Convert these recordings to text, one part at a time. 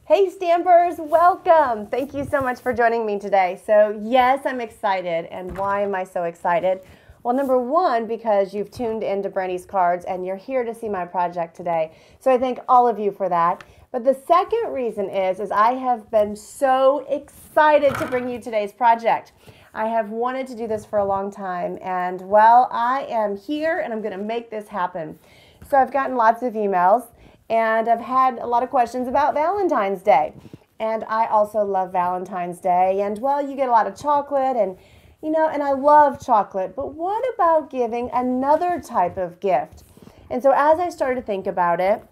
Hey Stampers, welcome! Thank you so much for joining me today. So yes, I'm excited. And why am I so excited? Well, number one, because you've tuned into Brandy's Cards and you're here to see my project today. So I thank all of you for that. But the second reason is I have been so excited to bring you today's project. I have wanted to do this for a long time, and well, I am here and I'm going to make this happen. So I've gotten lots of emails. And I've had a lot of questions about Valentine's Day. And I also love Valentine's Day. And well, you get a lot of chocolate and, and I love chocolate. But what about giving another type of gift? And so as I started to think about it,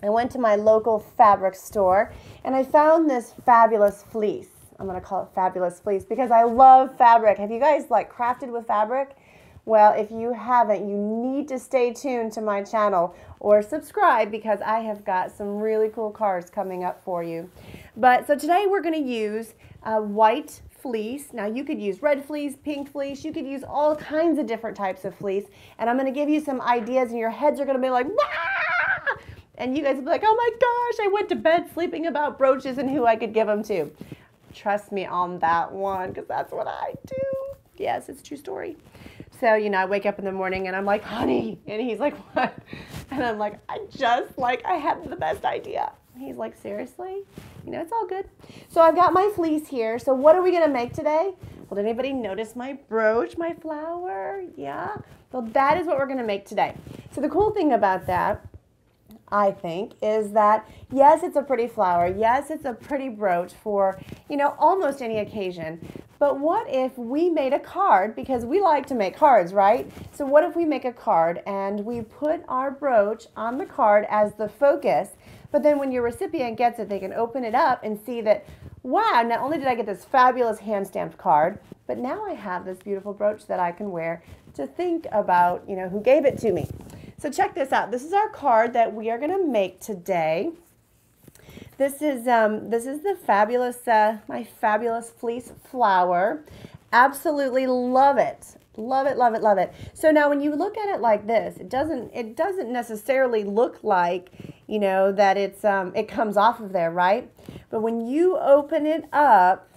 I went to my local fabric store and I found this fabulous fleece. I'm going to call it fabulous fleece because I love fabric. Have you guys crafted with fabric? Well, if you haven't, you need to stay tuned to my channel or subscribe because I have got some really cool cards coming up for you. But so today we're going to use white fleece. Now you could use red fleece, pink fleece, you could use all kinds of different types of fleece. And I'm going to give you some ideas and your heads are going to be like, "Wah!" And you guys will be like, oh my gosh, I went to bed sleeping about brooches and who I could give them to. Trust me on that one because that's what I do. Yes, it's a true story. So, I wake up in the morning and I'm like, honey, and he's like, what? And I'm like, I had the best idea. And he's like, seriously? It's all good. So I've got my fleece here. So what are we going to make today? Well, did anybody notice my brooch, my flower? Yeah. So that is what we're going to make today. So the cool thing about that, I think, is that, yes, it's a pretty flower. Yes, it's a pretty brooch for, almost any occasion. But what if we made a card, because we like to make cards, right? So what if we make a card and we put our brooch on the card as the focus, but then when your recipient gets it, they can open it up and see that, wow, not only did I get this fabulous hand-stamped card, but now I have this beautiful brooch that I can wear to think about, who gave it to me. So check this out. This is our card that we are going to make today. This is the fabulous, my fabulous fleece flower. Absolutely love it. Love it, love it, love it. So now when you look at it like this, it doesn't necessarily look like, that it comes off of there, right? But when you open it up,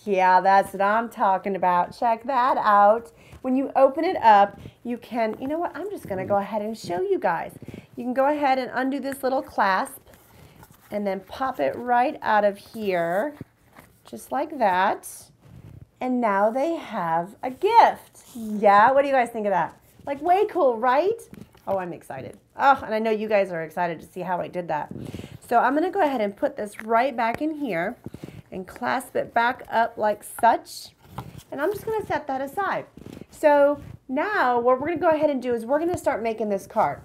yeah, that's what I'm talking about. Check that out. When you open it up, you can, I'm just going to go ahead and show you guys. You can go ahead and undo this little clasp and then pop it right out of here, just like that. And now they have a gift. Yeah, what do you guys think of that? Way cool, right? Oh, I'm excited. Oh, and I know you guys are excited to see how I did that. So I'm going to go ahead and put this right back in here and clasp it back up like such. And I'm just going to set that aside. So now what we're going to go ahead and do is we're going to start making this card.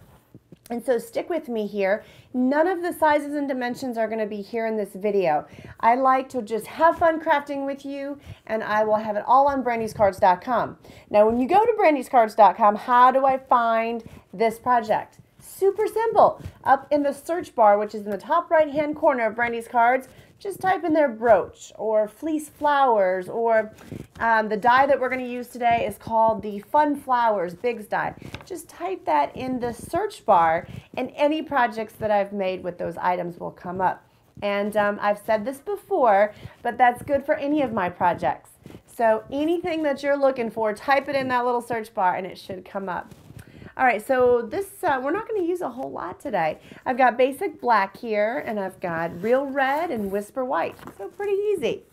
And so stick with me here. None of the sizes and dimensions are going to be here in this video. I like to just have fun crafting with you, and I will have it all on brandyscards.com. Now, when you go to brandyscards.com, how do I find this project? Super simple. Up in the search bar, which is in the top right-hand corner of Brandy's Cards, just type in their brooch or fleece flowers, or the die that we're going to use today is called the Fun Flowers Bigz die. Just type that in the search bar and any projects that I've made with those items will come up. And I've said this before, but that's good for any of my projects. So anything that you're looking for, type it in that little search bar and it should come up. All right, so this, we're not going to use a whole lot today. I've got basic black here, and I've got real red and whisper white, so pretty easy.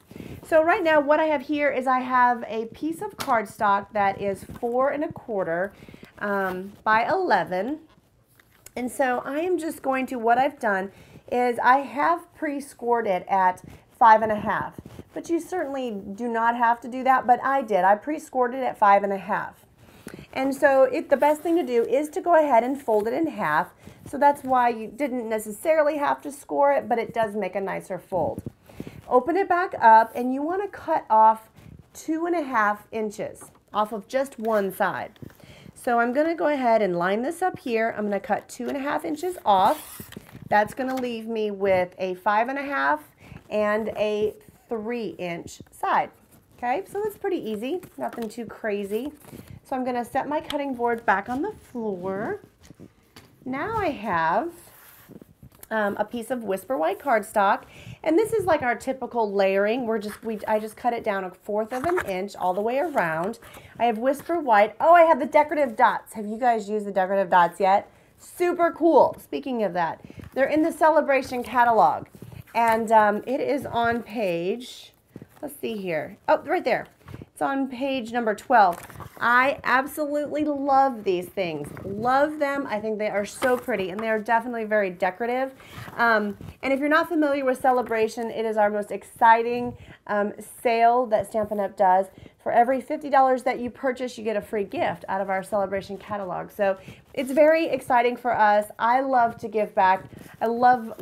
So right now what I have here is I have a piece of cardstock that is 4 1/4 by 11. And so I am just going to, what I've done is I have pre-scored it at 5 1/2. But you certainly do not have to do that, but I did. I pre-scored it at 5 1/2. And so the best thing to do is to go ahead and fold it in half. So that's why you didn't necessarily have to score it, but it does make a nicer fold. Open it back up, and you want to cut off 2 1/2 inches off of just one side. So I'm going to go ahead and line this up here. I'm going to cut 2 1/2 inches off. That's going to leave me with a 5 1/2 and a 3-inch side. Okay, so that's pretty easy, nothing too crazy. So I'm going to set my cutting board back on the floor. Now I have a piece of Whisper White cardstock, and this is like our typical layering. I just cut it down 1/4 of an inch all the way around. I have Whisper White. Oh, I have the decorative dots. Have you guys used the decorative dots yet? Super cool. Speaking of that, they're in the Celebration catalog, and it is on page, let's see here. Oh, right there. It's on page number 12. I absolutely love these things. Love them. I think they are so pretty, and they are definitely very decorative. And if you're not familiar with Celebration, it is our most exciting sale that Stampin' Up! Does. For every $50 that you purchase, you get a free gift out of our Celebration catalog. So it's very exciting for us. I love to give back. I love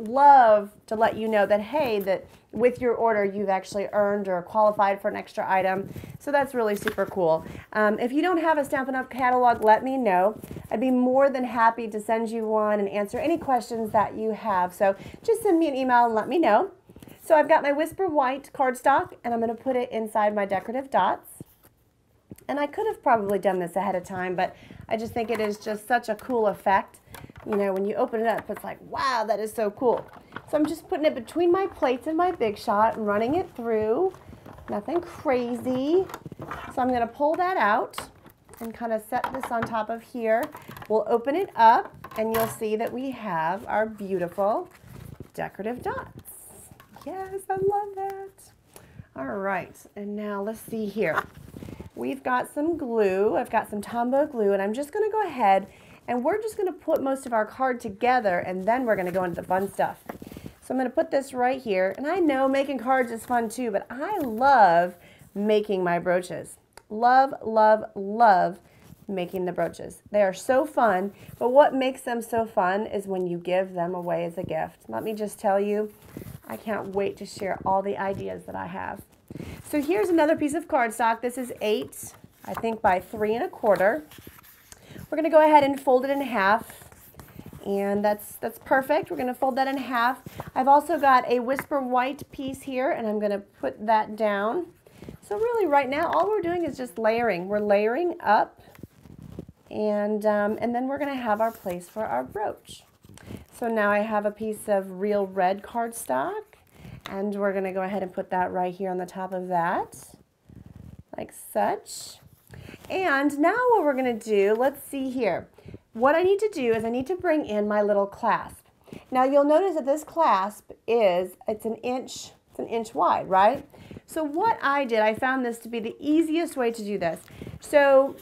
to let you know that, hey, that with your order, you've actually earned or qualified for an extra item. So that's really super cool. If you don't have a Stampin' Up! Catalog, let me know. I'd be more than happy to send you one and answer any questions that you have. So just send me an email and let me know. So I've got my Whisper White cardstock, and I'm going to put it inside my decorative dots. And I could have probably done this ahead of time, but I just think it is just such a cool effect. You know, when you open it up, it's like, wow, that is so cool. So I'm just putting it between my plates and my Big Shot and running it through. Nothing crazy. So I'm going to pull that out and kind of set this on top of here. We'll open it up, and you'll see that we have our beautiful decorative dots. Yes, I love that. All right, and now let's see here. We've got some glue. I've got some Tombow glue, and I'm just going to go ahead and we're just going to put most of our card together, and then we're going to go into the fun stuff. So I'm going to put this right here, and I know making cards is fun too, but I love making my brooches. Love, love, love making the brooches. They are so fun, but what makes them so fun is when you give them away as a gift. Let me just tell you, I can't wait to share all the ideas that I have. So here's another piece of cardstock. This is 8, I think, by 3 1/4. We're going to go ahead and fold it in half, and that's perfect. We're going to fold that in half. I've also got a Whisper White piece here, and I'm going to put that down. So really right now, all we're doing is just layering. We're layering up, and then we're going to have our place for our brooch. So now I have a piece of real red cardstock, and we're going to go ahead and put that right here on the top of that, like such. And now what we're going to do, let's see here. What I need to do is I need to bring in my little clasp. Now you'll notice that this clasp it's an inch wide, right? So what I did, I found this to be the easiest way to do this. So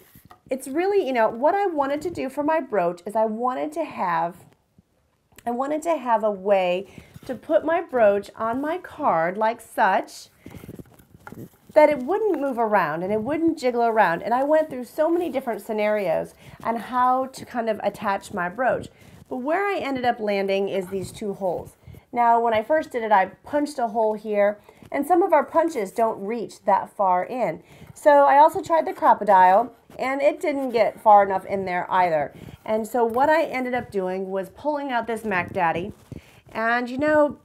it's really, you know, what I wanted to do for my brooch is I wanted to have a way to put my brooch on my card like such, that it wouldn't move around and it wouldn't jiggle around. And I went through so many different scenarios on how to kind of attach my brooch. But where I ended up landing is these 2 holes. Now, when I first did it, I punched a hole here, and some of our punches don't reach that far in. So I also tried the crocodile, and it didn't get far enough in there either. And so what I ended up doing was pulling out this Mac Daddy. And you know,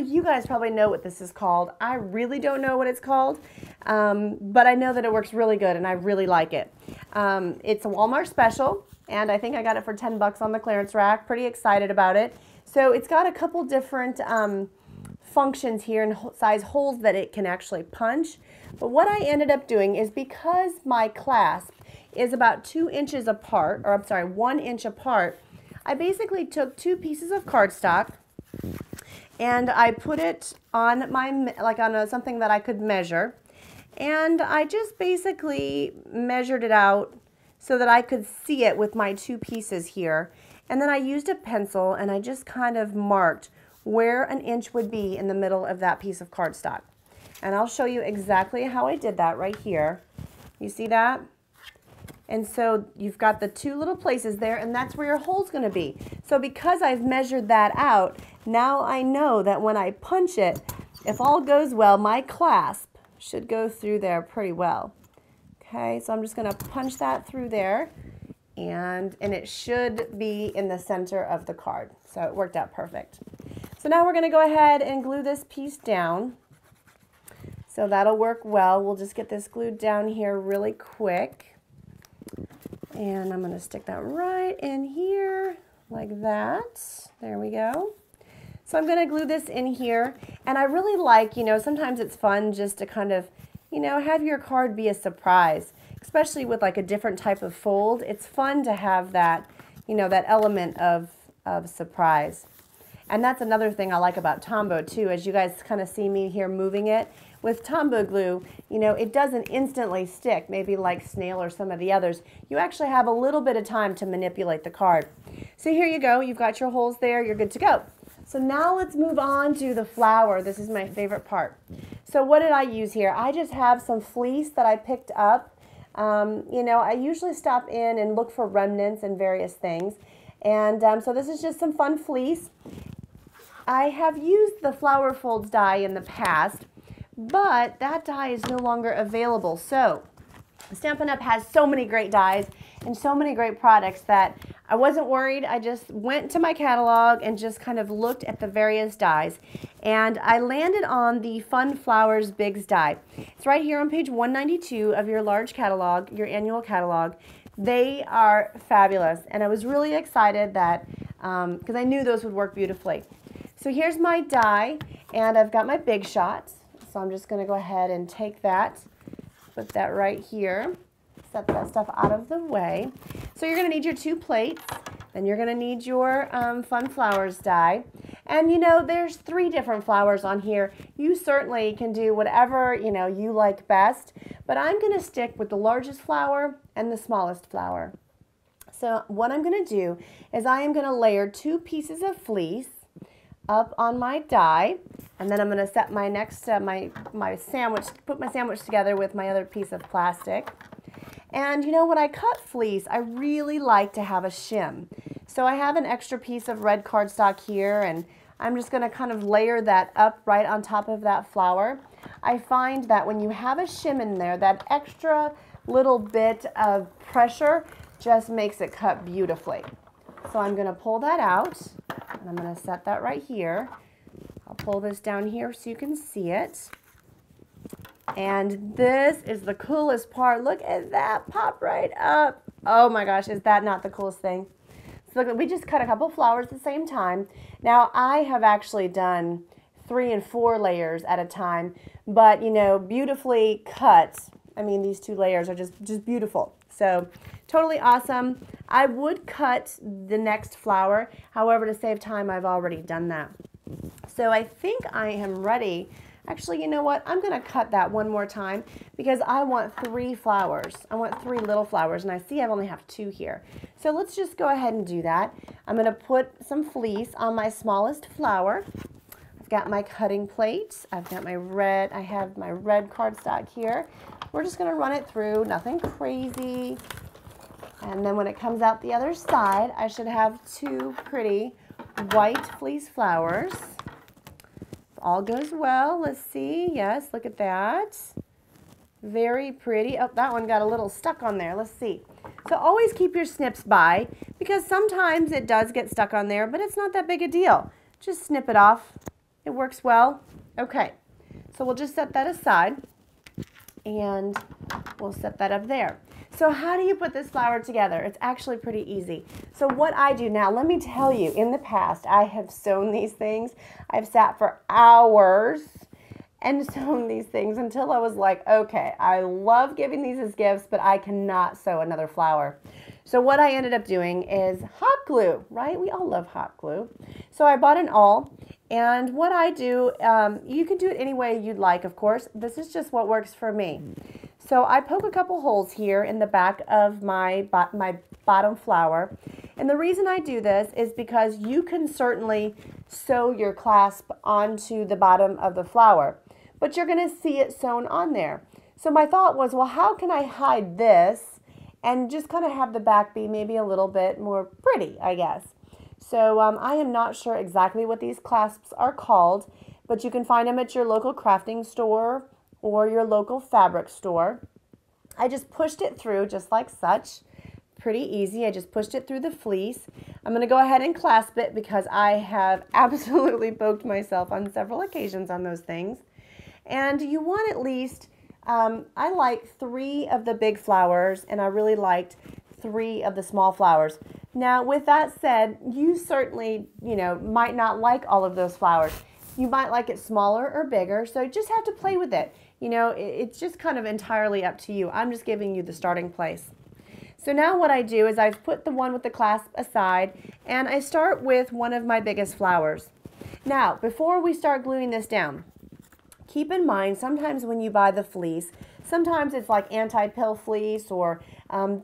you guys probably know what this is called. I really don't know what it's called, but I know that it works really good and I really like it. It's a Walmart special, and I think I got it for 10 bucks on the clearance rack. Pretty excited about it. So it's got a couple different functions here and size holes that it can actually punch. But what I ended up doing is, because my clasp is about 2 inches apart, or I'm sorry, 1 inch apart, I basically took 2 pieces of cardstock and I put it on something that I could measure, and I just basically measured it out so that I could see it with my 2 pieces here. And then I used a pencil and I just kind of marked where an inch would be in the middle of that piece of cardstock. And I'll show you exactly how I did that right here. You see that? And so you've got the 2 little places there, and that's where your hole's going to be. So because I've measured that out, now I know that when I punch it, if all goes well, my clasp should go through there pretty well. Okay, so I'm just going to punch that through there, and it should be in the center of the card. So it worked out perfect. So now we're going to go ahead and glue this piece down. So that'll work well. We'll just get this glued down here really quick. And I'm going to stick that right in here like that. There we go. So I'm going to glue this in here, and I really like, you know, sometimes it's fun just to kind of, you know, have your card be a surprise, especially with like a different type of fold. It's fun to have that, you know, that element of surprise. And that's another thing I like about Tombow too, as you guys kind of see me here moving it. With Tombow glue, you know, it doesn't instantly stick, maybe like snail or some of the others. You actually have a little bit of time to manipulate the card. So here you go, you've got your holes there, you're good to go. So now let's move on to the flower. This is my favorite part. So what did I use here? I just have some fleece that I picked up. You know, I usually stop in and look for remnants and various things. And so this is just some fun fleece. I have used the Flower Folds die in the past, but that die is no longer available. So Stampin' Up! Has so many great dies and so many great products that I wasn't worried. I just went to my catalog and just kind of looked at the various dies, and I landed on the Fun Flowers Bigz die. It's right here on page 192 of your large catalog, your annual catalog. They are fabulous, and I was really excited that because I knew those would work beautifully. So here's my die, and I've got my Big Shots. So I'm just going to go ahead and take that, put that right here, set that stuff out of the way. So you're going to need your 2 plates, then you're going to need your Fun Flowers die. And you know, there's 3 different flowers on here. You certainly can do whatever, you know, you like best, but I'm going to stick with the largest flower and the smallest flower. So what I'm going to do is I am going to layer 2 pieces of fleece up on my die, and then I'm going to set my next my sandwich, put my sandwich together with my other piece of plastic. And you know, when I cut fleece, I really like to have a shim. So I have an extra piece of red cardstock here, and I'm just going to kind of layer that up right on top of that flower. I find that when you have a shim in there, that extra little bit of pressure just makes it cut beautifully. So I'm going to pull that out, and I'm going to set that right here. I'll pull this down here so you can see it. And this is the coolest part. Look at that, pop right up. Oh my gosh, is that not the coolest thing? So look, we just cut a couple flowers at the same time. Now I have actually done 3 and 4 layers at a time, but you know, beautifully cut. I mean, these 2 layers are just beautiful. So totally awesome. I would cut the next flower. However, to save time, I've already done that. So I think I am ready. Actually, you know what? I'm going to cut that one more time because I want 3 flowers. I want 3 little flowers, and I see I only have 2 here. So let's just go ahead and do that. I'm going to put some fleece on my smallest flower. I've got my cutting plate. I've got my red, I have my red cardstock here. We're just going to run it through, nothing crazy. And then when it comes out the other side, I should have 2 pretty white fleece flowers. If all goes well, let's see. Yes, look at that. Very pretty. Oh, that one got a little stuck on there. Let's see. So always keep your snips by, because sometimes it does get stuck on there, but it's not that big a deal. Just snip it off. It works well. Okay, so we'll just set that aside, and we'll set that up there. So how do you put this flower together? It's actually pretty easy. So what I do now, let me tell you, in the past, I have sewn these things. I've sat for hours and sewn these things until I was like, okay, I love giving these as gifts, but I cannot sew another flower. So what I ended up doing is hot glue, right? We all love hot glue. So I bought an awl, and what I do, you can do it any way you'd like, of course. This is just what works for me. So I poke a couple holes here in the back of my bottom flower. And the reason I do this is because you can certainly sew your clasp onto the bottom of the flower, but you're going to see it sewn on there. So my thought was, well, how can I hide this and just kind of have the back be maybe a little bit more pretty, I guess. So I am not sure exactly what these clasps are called, but you can find them at your local crafting store or your local fabric store. I just pushed it through just like such. Pretty easy. I just pushed it through the fleece. I'm going to go ahead and clasp it because I have absolutely poked myself on several occasions on those things. And you want at least, I like 3 of the big flowers, and I really liked 3 of the small flowers. Now, with that said, you certainly, might not like all of those flowers. You might like it smaller or bigger, so just have to play with it. It's just kind of entirely up to you. I'm just giving you the starting place. So now what I do is I've put the one with the clasp aside, and I start with one of my biggest flowers. Now, before we start gluing this down, keep in mind sometimes when you buy the fleece, sometimes it's like anti-pill fleece or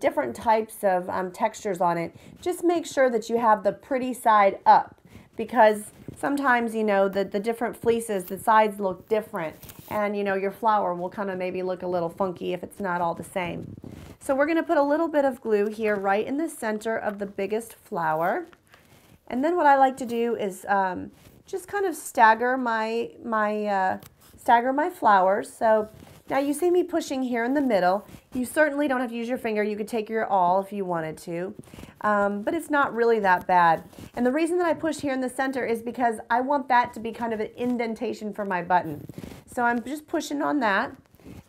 different types of textures on it. Just make sure that you have the pretty side up, because sometimes, the different fleeces, the sides look different, and, your flower will kind of maybe look a little funky if it's not all the same. So we're going to put a little bit of glue here right in the center of the biggest flower. And then what I like to do is just kind of stagger my flowers. So now you see me pushing here in the middle. You certainly don't have to use your finger. You could take your awl if you wanted to, but it's not really that bad. And the reason that I push here in the center is because I want that to be kind of an indentation for my button. So I'm just pushing on that.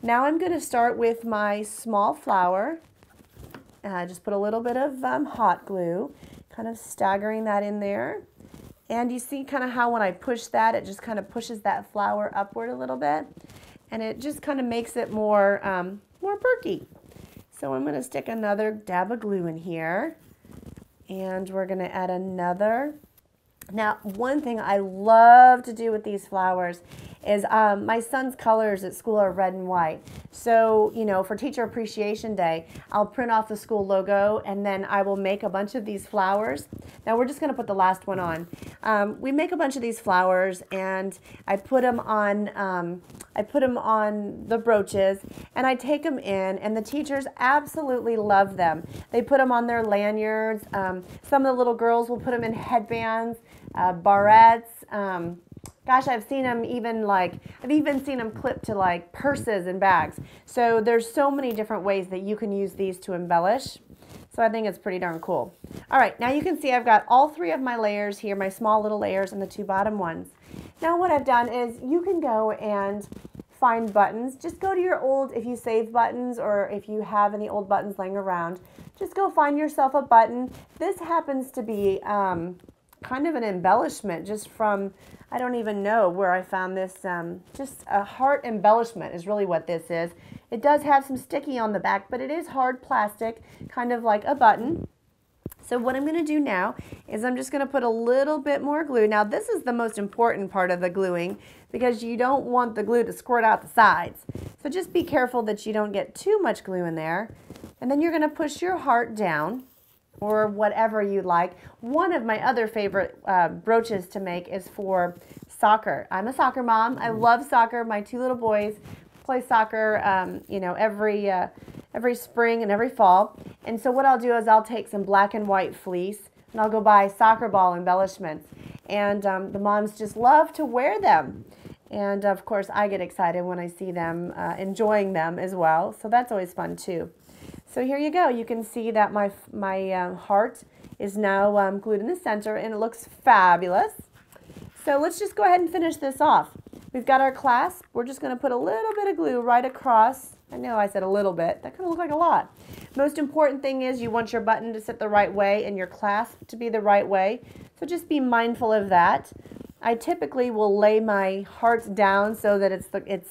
Now I'm going to start with my small flower. Just put a little bit of hot glue, kind of staggering that in there. And you see kind of how when I push that, it just kind of pushes that flower upward a little bit. And it just kind of makes it more perky. So I'm going to stick another dab of glue in here. And we're going to add another. Now, one thing I love to do with these flowers is my son's colors at school are red and white. So, for Teacher Appreciation Day, I'll print off the school logo and then I will make a bunch of these flowers. Now, we're just going to put the last one on. We make a bunch of these flowers and I put them on the brooches, and I take them in, and the teachers absolutely love them. They put them on their lanyards. Some of the little girls will put them in headbands, barrettes. Gosh, I've even seen them clipped to like purses and bags. So there's so many different ways that you can use these to embellish. So I think it's pretty darn cool. All right, now you can see I've got all three of my layers here, my small little layers and the two bottom ones. Now what I've done is you can go and find buttons. Just go to your old, if you save buttons or if you have any old buttons laying around, just go find yourself a button. This happens to be kind of an embellishment just from, I don't even know where I found this, just a heart embellishment is really what this is. It does have some sticky on the back, but it is hard plastic, kind of like a button. So what I'm going to do now is I'm just going to put a little bit more glue. Now this is the most important part of the gluing because you don't want the glue to squirt out the sides. So just be careful that you don't get too much glue in there. And then you're going to push your heart down, or whatever you like. One of my other favorite brooches to make is for soccer. I'm a soccer mom. I love soccer. My two little boys play soccer, every spring and every fall. And so what I'll do is I'll take some black and white fleece and I'll go buy soccer ball embellishments. And the moms just love to wear them. And of course I get excited when I see them enjoying them as well. So that's always fun too. So here you go. You can see that my heart is now glued in the center and it looks fabulous. So let's just go ahead and finish this off. We've got our clasp. We're just going to put a little bit of glue right across. I know I said a little bit. That kind of looks like a lot. Most important thing is you want your button to sit the right way and your clasp to be the right way. So just be mindful of that. I typically will lay my heart down so that it's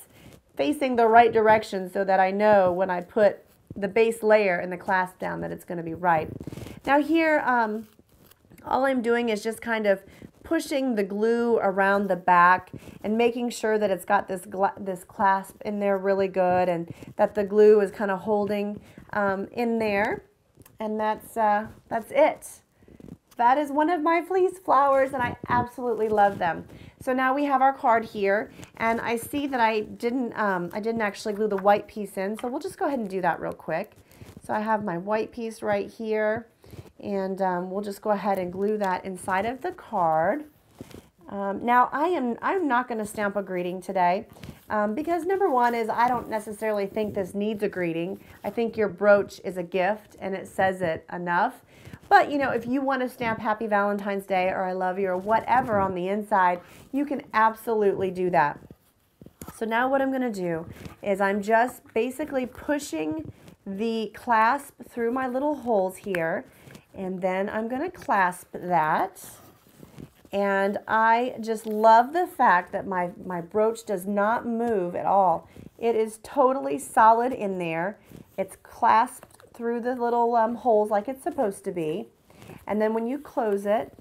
facing the right direction so that I know when I put the base layer and the clasp down that it's going to be right. Now here, all I'm doing is just kind of pushing the glue around the back and making sure that it's got this clasp in there really good and that the glue is kind of holding in there. And that's it. That is one of my fleece flowers and I absolutely love them. So now we have our card here and I see that I didn't actually glue the white piece in, so we'll just go ahead and do that real quick. So I have my white piece right here and we'll just go ahead and glue that inside of the card. Now I'm not going to stamp a greeting today because number one is I don't necessarily think this needs a greeting. I think your brooch is a gift and it says it enough. But, if you want to stamp Happy Valentine's Day or I love you or whatever on the inside, you can absolutely do that. So now what I'm going to do is I'm just basically pushing the clasp through my little holes here. And then I'm going to clasp that. And I just love the fact that my brooch does not move at all. It is totally solid in there. It's clasped through the little holes like it's supposed to be. And then when you close it,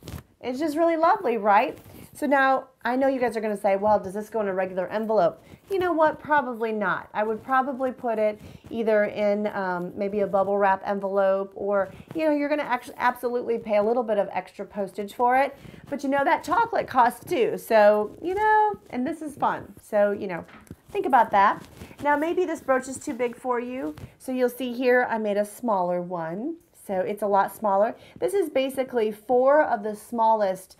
it's just really lovely, right? So now I know you guys are going to say, well, does this go in a regular envelope? You know what? Probably not. I would probably put it either in maybe a bubble wrap envelope, or, you know, you're going to actually absolutely pay a little bit of extra postage for it. But you know, that chocolate costs too. So, you know, and this is fun. So, you know, think about that. Now, maybe this brooch is too big for you. So you'll see here, I made a smaller one. So it's a lot smaller. This is basically 4 of the smallest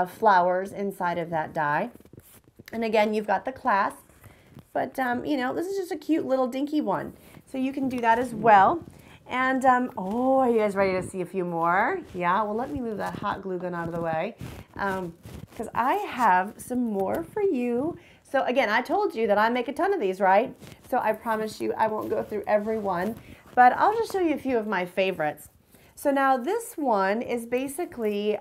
flowers inside of that die. And again, you've got the clasp, but you know, this is just a cute little dinky one. So you can do that as well. And oh, are you guys ready to see a few more? Yeah, well, let me move that hot glue gun out of the way, because I have some more for you. So again, I told you that I make a ton of these, right? So I promise you I won't go through every one, but I'll just show you a few of my favorites. So now this one is basically,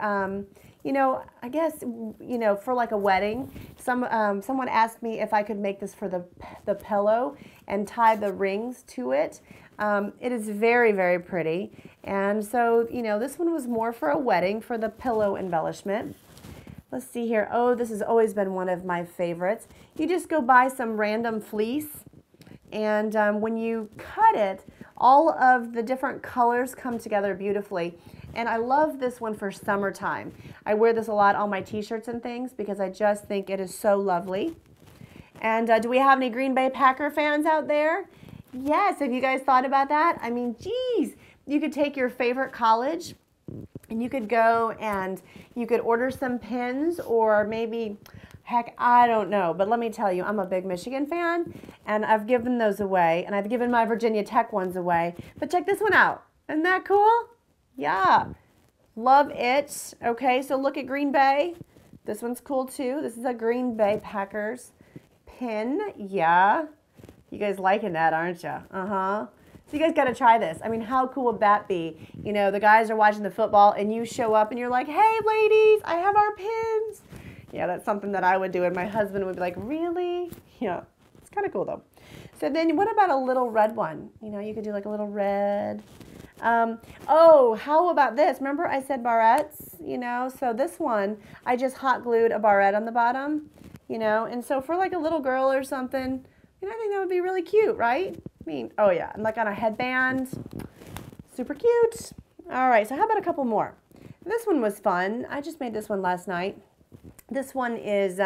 you know, I guess, you know, for like a wedding. Someone asked me if I could make this for the pillow and tie the rings to it. It is very, very pretty. And so, you know, this one was more for a wedding, for the pillow embellishment. Let's see here. Oh, this has always been one of my favorites. You just go buy some random fleece, and when you cut it, all of the different colors come together beautifully. And I love this one for summertime. I wear this a lot on my t-shirts and things because I just think it is so lovely. And do we have any Green Bay Packer fans out there? Yes, have you guys thought about that? I mean, geez, you could take your favorite college and you could go and you could order some pins, or maybe, heck, I don't know. But let me tell you, I'm a big Michigan fan, and I've given those away, and I've given my Virginia Tech ones away. But check this one out. Isn't that cool? Yeah. Love it. Okay, so look at Green Bay. This one's cool too. This is a Green Bay Packers pin. Yeah. You guys liking that, aren't you? Uh-huh. So you guys got to try this. I mean, how cool would that be? You know, the guys are watching the football and you show up and you're like, hey, ladies, I have our pins. Yeah, that's something that I would do. And my husband would be like, really? Yeah, it's kind of cool though. So then what about a little red one? You know, you could do like a little red. Oh, how about this? Remember I said barrettes, you know? So this one, I just hot glued a barrette on the bottom, you know? And so for like a little girl or something, you know, I think that would be really cute, right? I mean, oh yeah, and like on a headband, super cute. All right, so how about a couple more? This one was fun. I just made this one last night. This one is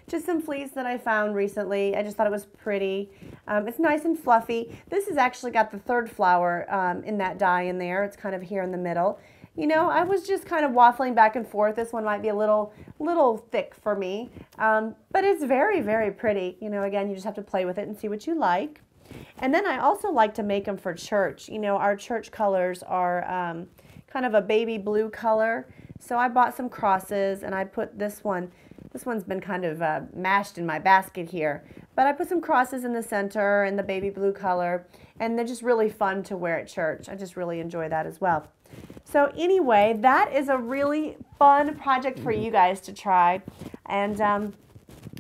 just some fleece that I found recently. I just thought it was pretty. It's nice and fluffy. This has actually got the 3rd flower in that die in there. It's kind of here in the middle. You know, I was just kind of waffling back and forth. This one might be a little thick for me, but it's very, very pretty. You know, again, you just have to play with it and see what you like. And then I also like to make them for church. You know, our church colors are kind of a baby blue color. So I bought some crosses and I put this one. This one's been kind of mashed in my basket here. But I put some crosses in the center and the baby blue color. And they're just really fun to wear at church. I just really enjoy that as well. So anyway, that is a really fun project for you guys to try. And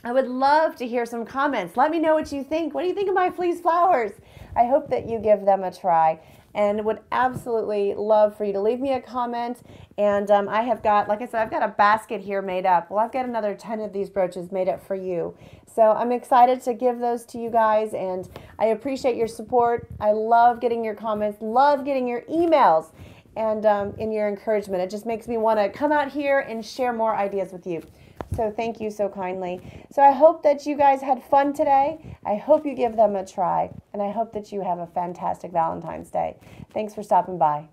I would love to hear some comments. Let me know what you think. What do you think of my fleece flowers? I hope that you give them a try, and would absolutely love for you to leave me a comment. And I have got, like I said, I've got a basket here made up. Well, I've got another 10 of these brooches made up for you. So I'm excited to give those to you guys, and I appreciate your support. I love getting your comments, love getting your emails, and in your encouragement. It just makes me want to come out here and share more ideas with you. So thank you so kindly. So I hope that you guys had fun today. I hope you give them a try, and I hope that you have a fantastic Valentine's Day. Thanks for stopping by.